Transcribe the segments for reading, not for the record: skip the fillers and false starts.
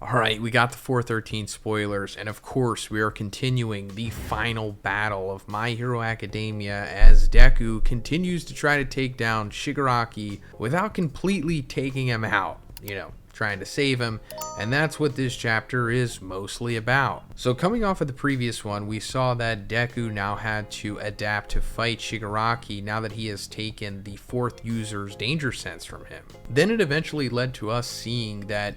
Alright, we got the 413 spoilers, and of course we are continuing the final battle of My Hero Academia as Deku continues to try to take down Shigaraki without completely taking him out, trying to save him, and that's what this chapter is mostly about. So coming off of the previous one, we saw that Deku now had to adapt to fight Shigaraki now that he has taken the fourth user's danger sense from him. Then it eventually led to us seeing that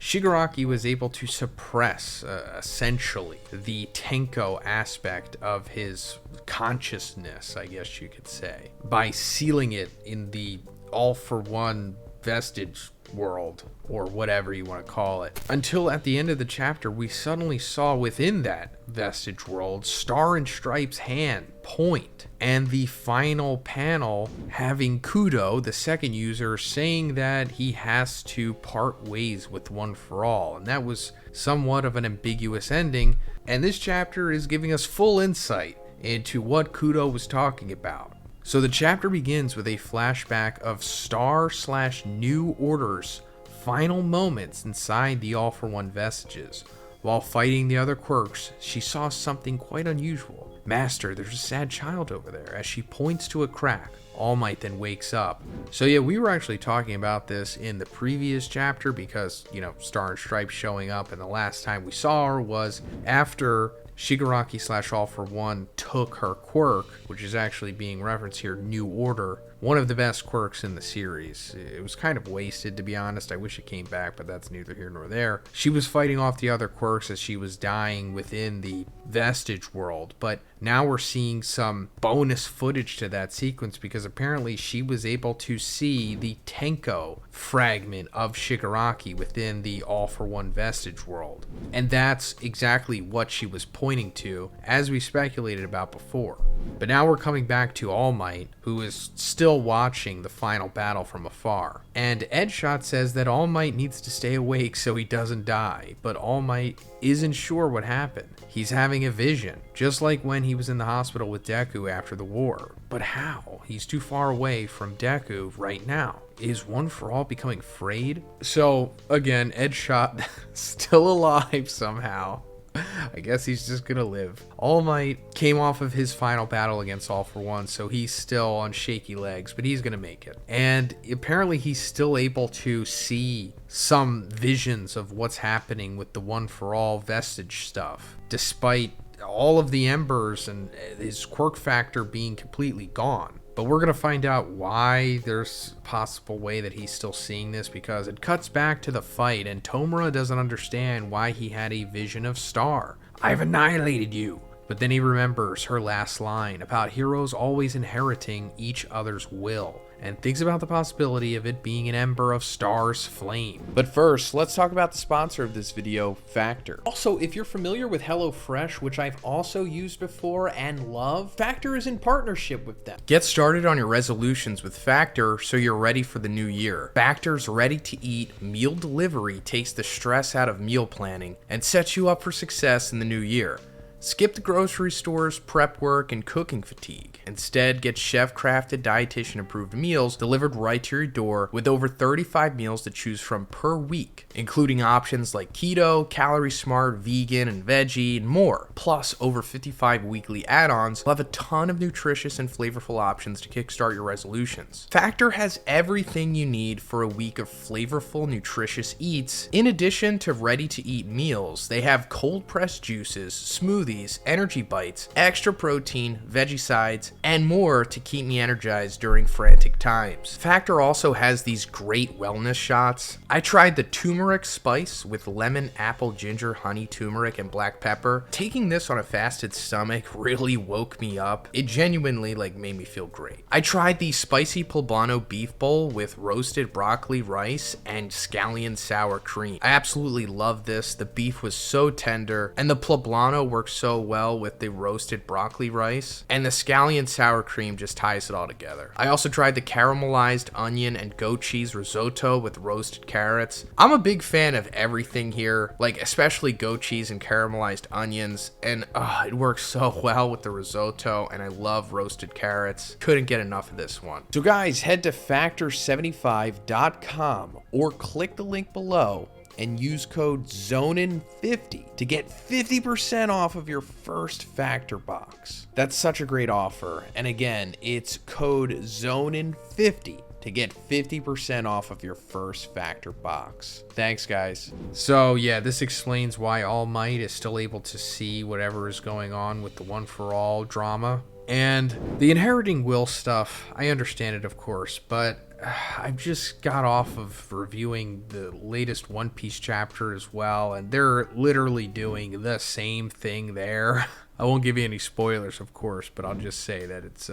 Shigaraki was able to suppress, essentially, the Tenko aspect of his consciousness, I guess you could say, by sealing it in the all-for-one vestige world, or whatever you want to call it. Until at the end of the chapter, we suddenly saw within that vestige world Star and Stripe's hand point, and the final panel having Kudo, the second user, saying that he has to part ways with One for All, and that was somewhat of an ambiguous ending, and this chapter is giving us full insight into what Kudo was talking about. So the chapter begins with a flashback of Star/New Order's final moments inside the All-for-One vestiges. While fighting the other quirks, she saw something quite unusual. "Master, there's a sad child over there," as she points to a crack. All Might then wakes up. So yeah, we were actually talking about this in the previous chapter because, Star and Stripe showing up, and the last time we saw her was after Shigaraki/All-for-One took her quirk, which is actually being referenced here, New Order, one of the best quirks in the series. It was kind of wasted, to be honest. I wish it came back, but that's neither here nor there. She was fighting off the other quirks as she was dying within the vestige world, but now we're seeing some bonus footage to that sequence because apparently she was able to see the Tenko fragment of Shigaraki within the All-for-One vestige world. And that's exactly what she was pointing to, as we speculated about before. But now we're coming back to All Might, who is still watching the final battle from afar. And Edshot says that All Might needs to stay awake so he doesn't die, but All Might isn't sure what happened. He's having a vision, just like when he was in the hospital with Deku after the war. But how? He's too far away from Deku right now. Is One for All becoming frayed? So, again, Edshot still alive somehow. I guess he's just gonna live. All Might came off of his final battle against All-for-One, so he's still on shaky legs, but he's gonna make it. And apparently he's still able to see some visions of what's happening with the One for All vestige stuff, despite all of the embers and his quirk factor being completely gone. But we're going to find out why there's a possible way that he's still seeing this, because it cuts back to the fight and Tomura doesn't understand why he had a vision of Star. "I've annihilated you." But then he remembers her last line about heroes always inheriting each other's will, and thinks about the possibility of it being an ember of Star's flame. But first, let's talk about the sponsor of this video, Factor. Also, if you're familiar with HelloFresh, which I've also used before and love, Factor is in partnership with them. Get started on your resolutions with Factor so you're ready for the new year. Factor's ready-to-eat meal delivery takes the stress out of meal planning and sets you up for success in the new year. Skip the grocery stores, prep work, and cooking fatigue. Instead, get chef-crafted, dietitian-approved meals delivered right to your door with over 35 meals to choose from per week, including options like keto, calorie smart, vegan, and veggie, and more. Plus, over 55 weekly add-ons will have a ton of nutritious and flavorful options to kickstart your resolutions. Factor has everything you need for a week of flavorful, nutritious eats. In addition to ready-to-eat meals, they have cold-pressed juices, smoothies, energy bites, extra protein, veggie sides, and more to keep me energized during frantic times. Factor also has these great wellness shots. I tried the turmeric spice with lemon, apple, ginger, honey, turmeric, and black pepper. Taking this on a fasted stomach really woke me up. It genuinely made me feel great. I tried the spicy poblano beef bowl with roasted broccoli, rice, and scallion sour cream. I absolutely love this. The beef was so tender, and the poblano works so well with the roasted broccoli rice, and the scallion sour cream just ties it all together. I also tried the caramelized onion and goat cheese risotto with roasted carrots. I'm a big fan of everything here, especially goat cheese and caramelized onions, and it works so well with the risotto, and I love roasted carrots. Couldn't get enough of this one. So guys, head to factor75.com or click the link below and use code Zhoniin50 to get 50% off of your first factor box. That's such a great offer. And again, it's code Zhoniin50 to get 50% off of your first factor box. Thanks, guys. So yeah, this explains why All Might is still able to see whatever is going on with the One for All drama. And the inheriting will stuff, I understand it, of course, but I've just got off of reviewing the latest One Piece chapter as well, and they're literally doing the same thing there. I won't give you any spoilers, of course, but I'll just say that it's,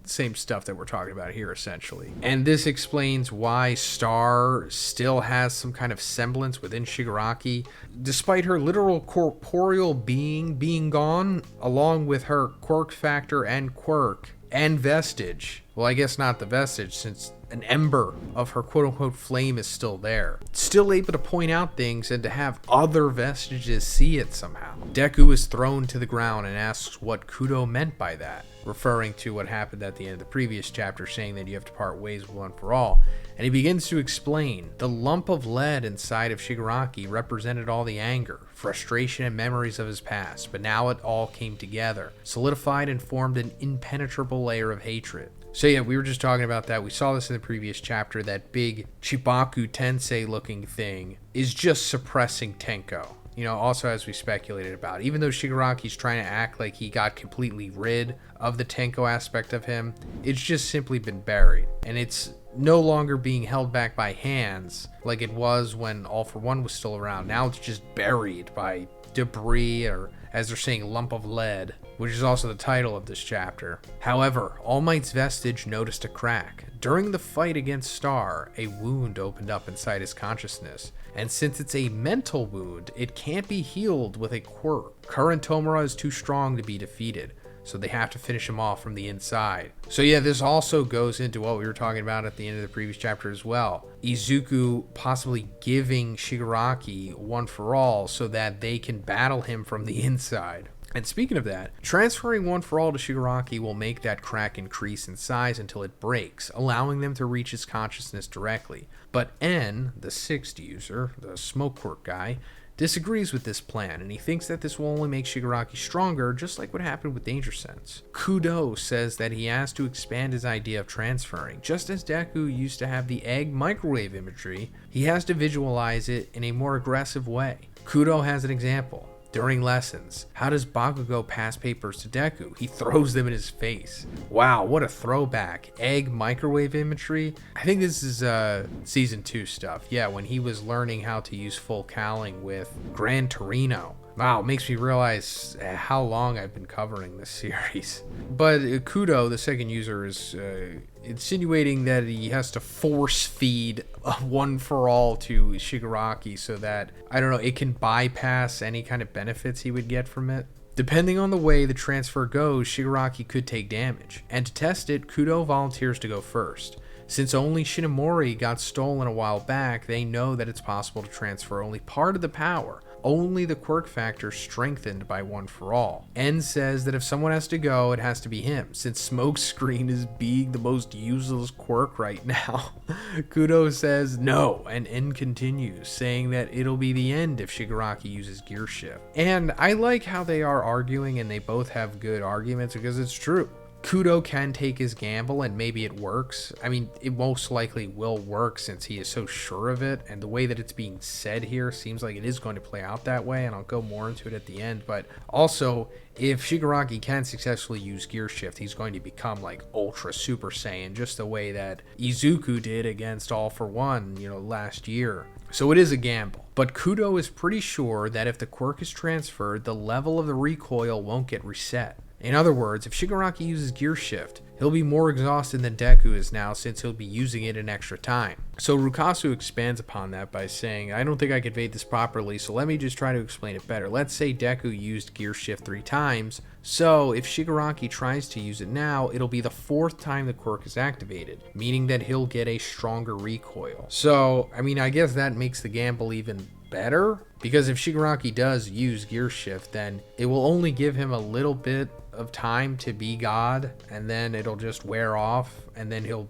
same stuff that we're talking about here, essentially. And this explains why Star still has some kind of semblance within Shigaraki, despite her literal corporeal being gone, along with her quirk factor and quirk and vestige. Well, I guess not the vestige, since an ember of her quote-unquote flame is still there. Still able to point out things and to have other vestiges see it somehow. Deku is thrown to the ground and asks what Kudo meant by that, referring to what happened at the end of the previous chapter, saying that you have to part ways with One for All. And he begins to explain the lump of lead inside of Shigaraki represented all the anger, frustration, and memories of his past, but now it all came together, solidified and formed an impenetrable layer of hatred. So yeah, we were just talking about that. We saw this in the previous chapter. That big Chibaku Tensei looking thing is just suppressing Tenko. Also as we speculated about, even though Shigaraki's trying to act like he got completely rid of the Tenko aspect of him, it's just simply been buried. And it's no longer being held back by hands like it was when All for One was still around. Now it's just buried by debris, or as they're saying, lump of lead, which is also the title of this chapter. However, All Might's vestige noticed a crack. During the fight against Star, a wound opened up inside his consciousness, and since it's a mental wound, it can't be healed with a quirk. Current Tomura is too strong to be defeated, so they have to finish him off from the inside. So yeah, this also goes into what we were talking about at the end of the previous chapter as well. Izuku possibly giving Shigaraki One for All so that they can battle him from the inside. And speaking of that, transferring One for All to Shigaraki will make that crack increase in size until it breaks, allowing them to reach his consciousness directly. But N, the sixth user, the smoke quirk guy, disagrees with this plan, and he thinks that this will only make Shigaraki stronger, just like what happened with Danger Sense. Kudo says that he has to expand his idea of transferring. Just as Deku used to have the egg microwave imagery, he has to visualize it in a more aggressive way. Kudo has an example. During lessons, how does Bakugo pass papers to Deku? He throws them in his face. Wow, what a throwback. Egg microwave imagery? I think this is season 2 stuff. Yeah, when he was learning how to use full cowling with Gran Torino. Wow, it makes me realize how long I've been covering this series. But Kudo, the second user, is insinuating that he has to force feed One for All to Shigaraki so that, it can bypass any kind of benefits he would get from it. Depending on the way the transfer goes, Shigaraki could take damage. And to test it, Kudo volunteers to go first. Since only Shinomori got stolen a while back, they know that it's possible to transfer only part of the power, only the quirk factor strengthened by One for All. N says that if someone has to go, it has to be him, since Smokescreen is being the most useless quirk right now. Kudo says no, and N continues, saying that it'll be the end if Shigaraki uses Gear Shift. And I like how they are arguing, and they both have good arguments, because it's true. Kudo can take his gamble and maybe it works. It most likely will work since he is so sure of it, and the way that it's being said here seems like it is going to play out that way, and I'll go more into it at the end. But also, if Shigaraki can successfully use Gear Shift, he's going to become like Ultra Super Saiyan, just the way that Izuku did against All for One, last year. So it is a gamble. But Kudo is pretty sure that if the quirk is transferred, the level of the recoil won't get reset. In other words, if Shigaraki uses Gear Shift, he'll be more exhausted than Deku is now, since he'll be using it in extra time. So Rukasu expands upon that by saying, I don't think I conveyed this properly, so let me just try to explain it better. Let's say Deku used Gear Shift 3 times, so if Shigaraki tries to use it now, it'll be the 4th time the quirk is activated, meaning that he'll get a stronger recoil. So, I guess that makes the gamble even better, because if Shigaraki does use Gear Shift, then it will only give him a little bit of time to be God, and then it'll just wear off, and then he'll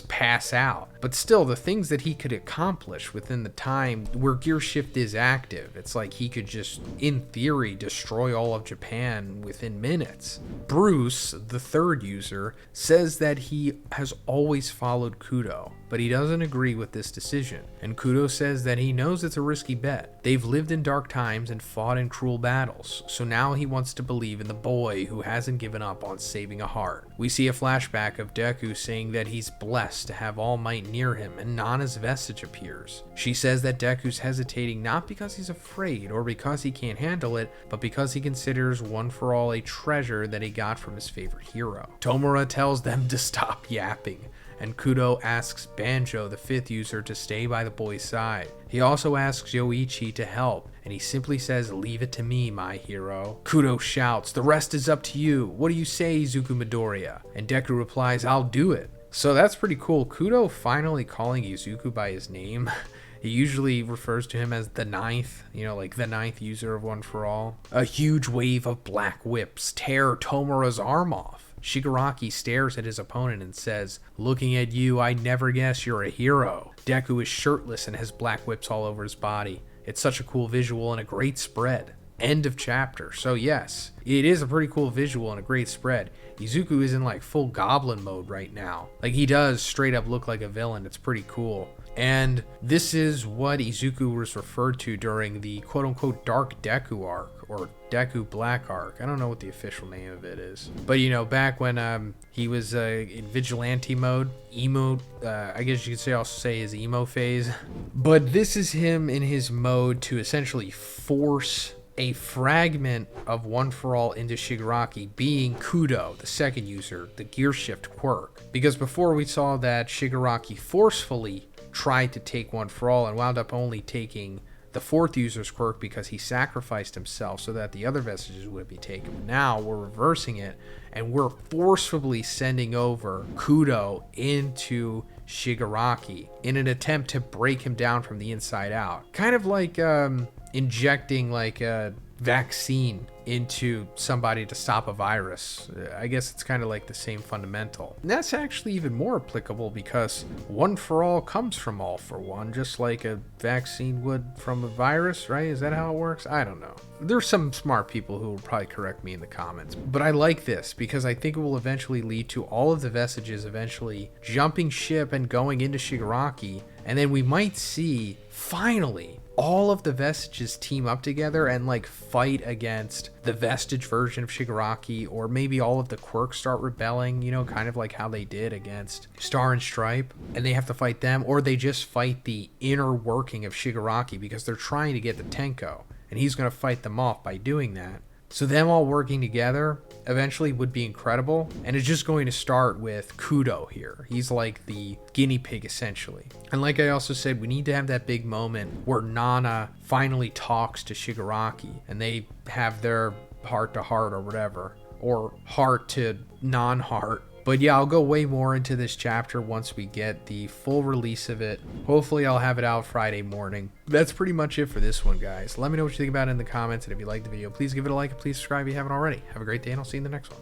pass out. But still, the things that he could accomplish within the time where Gear Shift is active, it's like he could just, in theory, destroy all of Japan within minutes. Bruce, the third user, says that he has always followed Kudo, but he doesn't agree with this decision, and Kudo says that he knows it's a risky bet. They've lived in dark times and fought in cruel battles, so now he wants to believe in the boy who hasn't given up on saving a heart. We see a flashback of Deku saying that he's blessed to have All Might near him, and Nana's vestige appears. She says that Deku's hesitating not because he's afraid or because he can't handle it, but because he considers One for All a treasure that he got from his favorite hero. Tomura tells them to stop yapping, and Kudo asks Banjo, the fifth user, to stay by the boy's side. He also asks Yoichi to help, and he simply says, "Leave it to me, my hero." Kudo shouts, "The rest is up to you. What do you say, Izuku Midoriya?" And Deku replies, "I'll do it." So that's pretty cool. Kudo finally calling Izuku by his name. He usually refers to him as the ninth, like the ninth user of One for All. A huge wave of black whips tear Tomura's arm off. Shigaraki stares at his opponent and says, "Looking at you, I never guess you're a hero." Deku is shirtless and has black whips all over his body. It's such a cool visual and a great spread. End of chapter. So yes, it is a pretty cool visual and a great spread. Izuku is in like full goblin mode right now. Like he does straight up look like a villain. It's pretty cool. And this is what Izuku was referred to during the quote-unquote Dark Deku arc, or Deku Black arc. I don't know what the official name of it is. But back when he was in vigilante mode, emo, I guess you could also say his emo phase. But this is him in his mode to essentially force a fragment of One for All into Shigaraki, being Kudo, the second user, the Gear Shift quirk. Because before we saw that Shigaraki forcefully tried to take One for All and wound up only taking the fourth user's quirk because he sacrificed himself so that the other vestiges would be taken. But now we're reversing it and we're forcefully sending over Kudo into Shigaraki in an attempt to break him down from the inside out. Kind of like injecting like a vaccine into somebody to stop a virus. I guess it's kind of like the same fundamental. And that's actually even more applicable because One for All comes from All for One, just like a vaccine would from a virus, right? Is that how it works? I don't know. There's some smart people who will probably correct me in the comments. But I like this because I think it will eventually lead to all of the vestiges eventually jumping ship and going into Shigaraki. And then we might see, finally, all of the vestiges team up together and like fight against the vestige version of Shigaraki, or maybe all of the quirks start rebelling, kind of like how they did against Star and Stripe, and they have to fight them, or they just fight the inner working of Shigaraki because they're trying to get the Tenko, and he's going to fight them off by doing that. So them all working together eventually would be incredible, and it's just going to start with Kudo here. He's like the guinea pig essentially. And like I also said, we need to have that big moment where Nana finally talks to Shigaraki and they have their heart to heart or whatever, or heart to non-heart. But yeah, I'll go way more into this chapter once we get the full release of it. Hopefully I'll have it out Friday morning. That's pretty much it for this one, guys. Let me know what you think about it in the comments, and if you liked the video, please give it a like and please subscribe if you haven't already. Have a great day, and I'll see you in the next one.